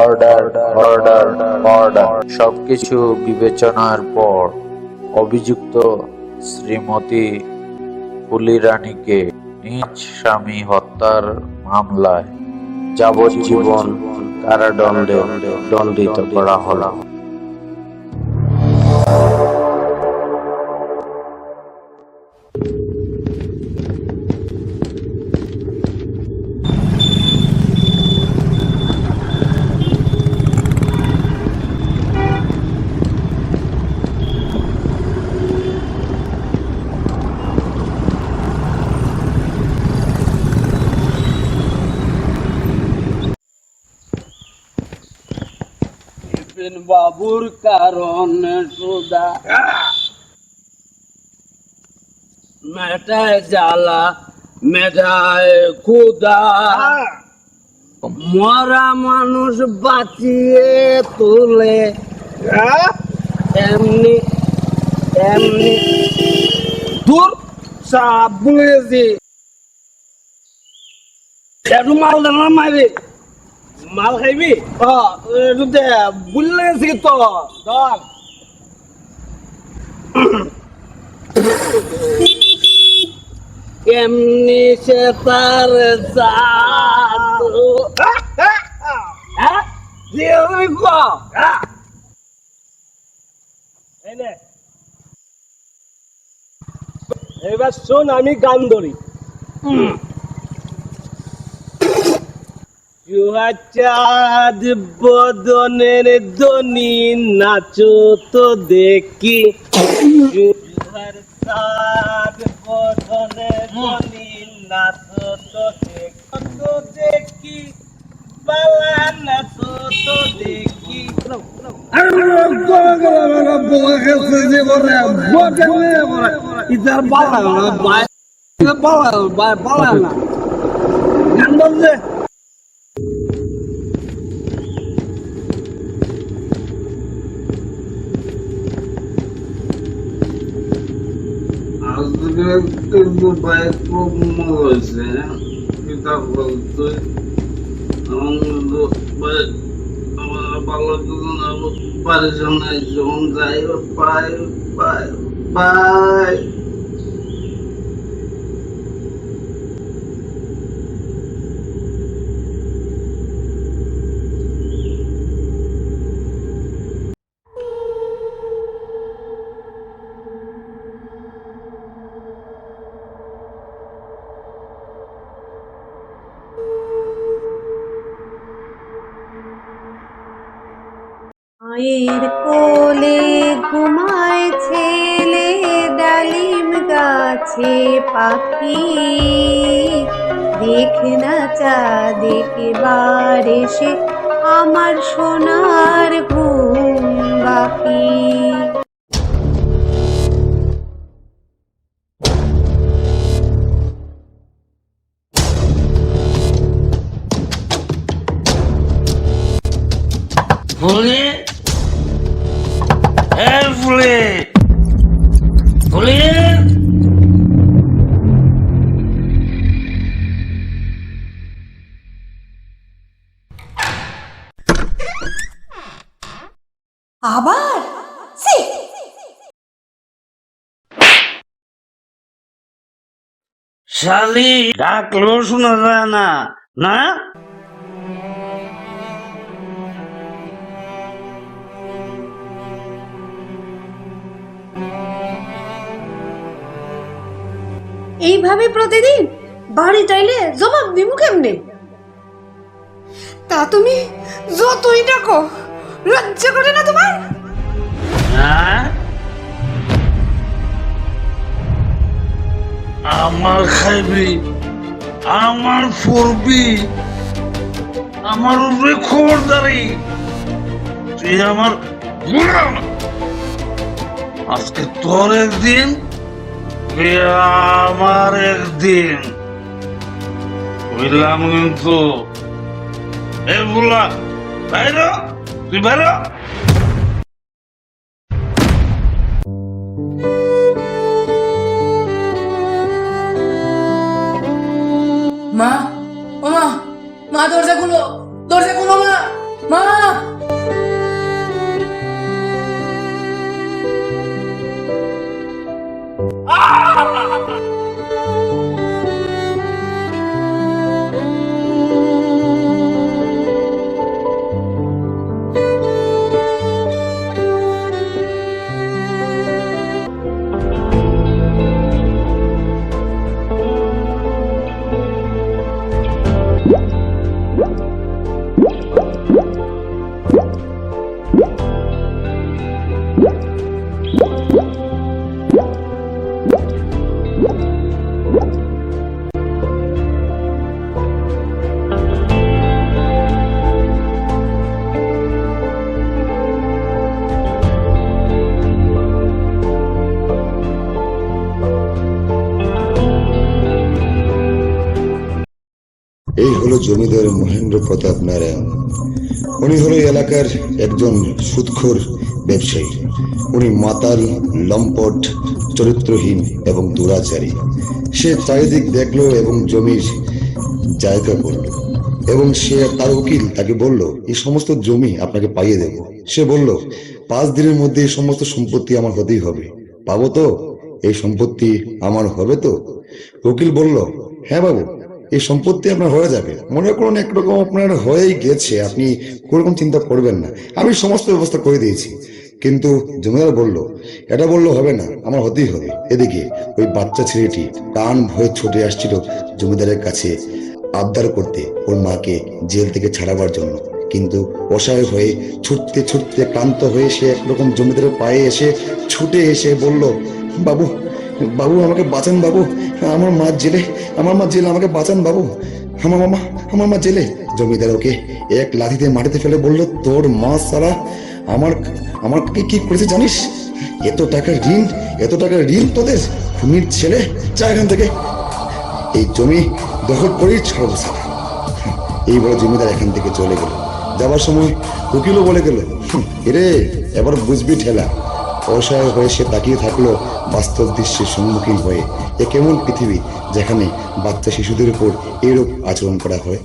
Order, order, order. সবকিছু বিবেচনার পর অভিযুক্ত শ্রীমতী ফুলি রানীকে নিজ স্বামী হত্যার মামলায় যাবজ্জীবন কারাদণ্ডে দণ্ডিত করা হলো। বাবুর কারণ সুদা মেটায় জ্বালা মেটায় ক্ষুদা, মরা মানুষ বাঁচিয়ে তুলে এমনি এমনি দূর সাপ বুঝেছি। একটু মাল দেন না মাইরে, মাল খাইবি? একটু দে, বুঝলে গেছি তো ধর। এমনি সে তার জাদু। এবার শোন, আমি গান ধরি। চাঁদ বদনের ধ্বনি নাচো তো দেখি, চাঁদ বদনের ধ্বনি নাচো তো দেখি, বালা নাচো তো দেখি। গান বলছে কিন্তু ভাই খুব মনে হয়েছে পিতা বলতে আমার ভালো পারেশান যখন যাই বাই বাই বাই। মায়ের কোলে ঘুমায় ছেলে, ডালিম গাছে পাখি, দেখে না চাঁদ একেবার এসে আমার সোনার ঘুম বাকি। ফুলি ফুলি ফুলি আবার শালি ডাকলেও শোনা যায় না না। এইভাবে প্রতিদিন বাড়ি চাইলে জবাব দিমু কেমনে? তা তুমি যতই ডাকো লজ্জা করে না তোমার? হ্যাঁ, আমার খাইবি, আমার পড়বি, আমার উপরে খবরদারি, তুই আমার আজকে তোর একদিন, আমার একদিন বুঝলাম। কিন্তু এই বলা বাইরে, তুই বাইরে। মা, ও মা, মা দরজা খুলো মা, মা, এই হলো জমিদার মহেন্দ্র প্রতাপ নারায়ণ। উনি হলো এলাকার একজন সুদখোর ব্যবসায়ী। উনি মাতাল, লম্পট, চরিত্রহীন এবং দুরাচারী। সে চারিদিক দেখলো এবং জমির জায়গা করলো, এবং সে তার উকিল তাকে বলল, এই সমস্ত জমি আপনাকে পাইয়ে দেব। সে বলল, 5 দিনের মধ্যে এই সমস্ত সম্পত্তি আমার হতেই হবে। পাবো তো? এই সম্পত্তি আমার হবে তো? উকিল বলল, হ্যাঁ বাবু, এই সম্পত্তি আপনার হয়ে যাবে। মনে করুন একরকম আপনার হয়েই গেছে, আপনি কোনোরকম চিন্তা করবেন না, আমি সমস্ত ব্যবস্থা করে দিয়েছি। কিন্তু জমিদার বলল, এটা বললো হবে না, আমার হতেই হবে। এদিকে ওই বাচ্চা ছেলেটি প্রাণ ভয়ে ছুটে আসছিল জমিদারের কাছে আবদার করতে, ওর মাকে জেল থেকে ছাড়াবার জন্য। কিন্তু অসহায় হয়ে ছুটতে ছুটতে ক্লান্ত হয়ে সে একরকম জমিদারের পায়ে এসে ছুটে এসে বলল, বাবু, বাবু আমাকে বাঁচান বাবু, আমার মা জেলে, আমার মা জেলে, আমাকে বাঁচান বাবু, আমার মা জেলে। জমিদার ওকে এক লাথিতে মাটিতে ফেলে বলল, তোর মা সারা আমাকে কি করেছে জানিস? এত টাকার ঋণ তোদের, খুনির ছেলে, যা এখান থেকে, এই জমি দখল করেই ছাড়বো সারা। এই বলে জমিদার এখান থেকে চলে গেল। যাবার সময় উকিলও বলে গেল, এরে এবার বুঝবি ঠেলা। অসহায় হয়ে সে তাকিয়ে থাকলো বাস্তব দৃশ্যের সম্মুখীন হয়ে। এ কেমন পৃথিবী যেখানে বাচ্চা শিশুদের উপর এরূপ আচরণ করা হয়।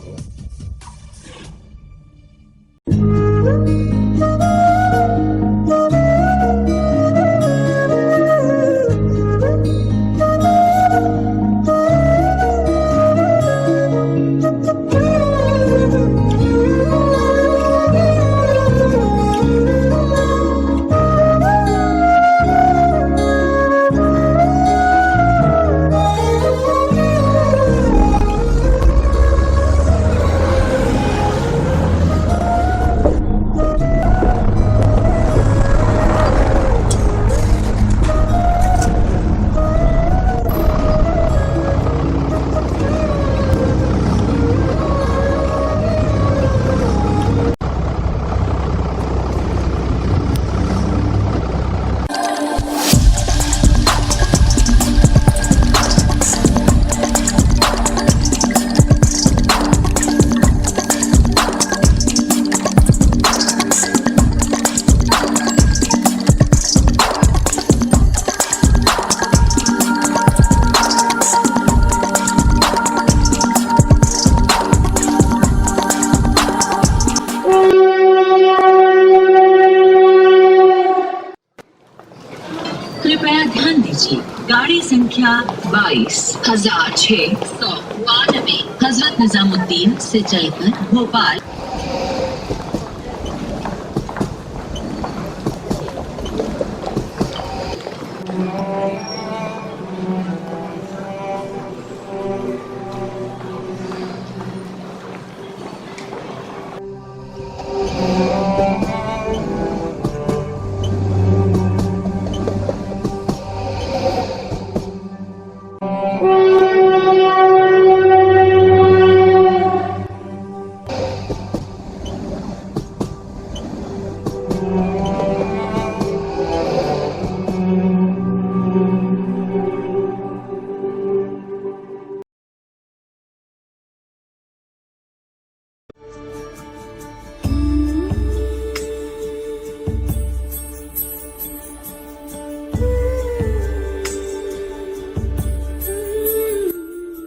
कृपया ध्यान दीजिए, गाड़ी संख्या 22,692 हजरत निजामुद्दीन से चलकर भोपाल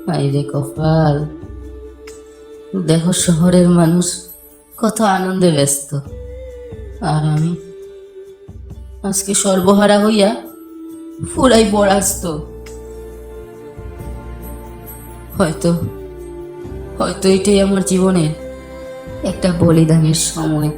বাইরে কপাল, দেহ শহরের মানুষ কত আনন্দে ব্যস্ত, আর আমি আজকে সর্বহারা হইয়া পুরাই পরাস্ত। হয়তো হয়তো এটাই আমার জীবনের একটা বলিদানের সময়।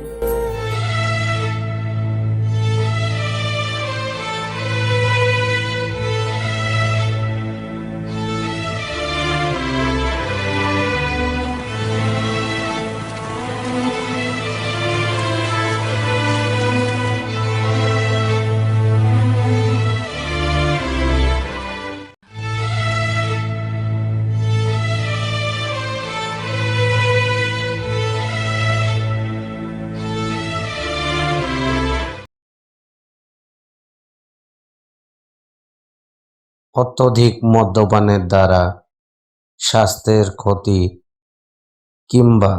অত্যধিক মদ্যপানের দ্বারা স্বাস্থ্যের ক্ষতি কিংবা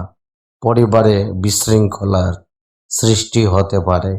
পরিবারে বিশৃঙ্খলার সৃষ্টি হতে পারে।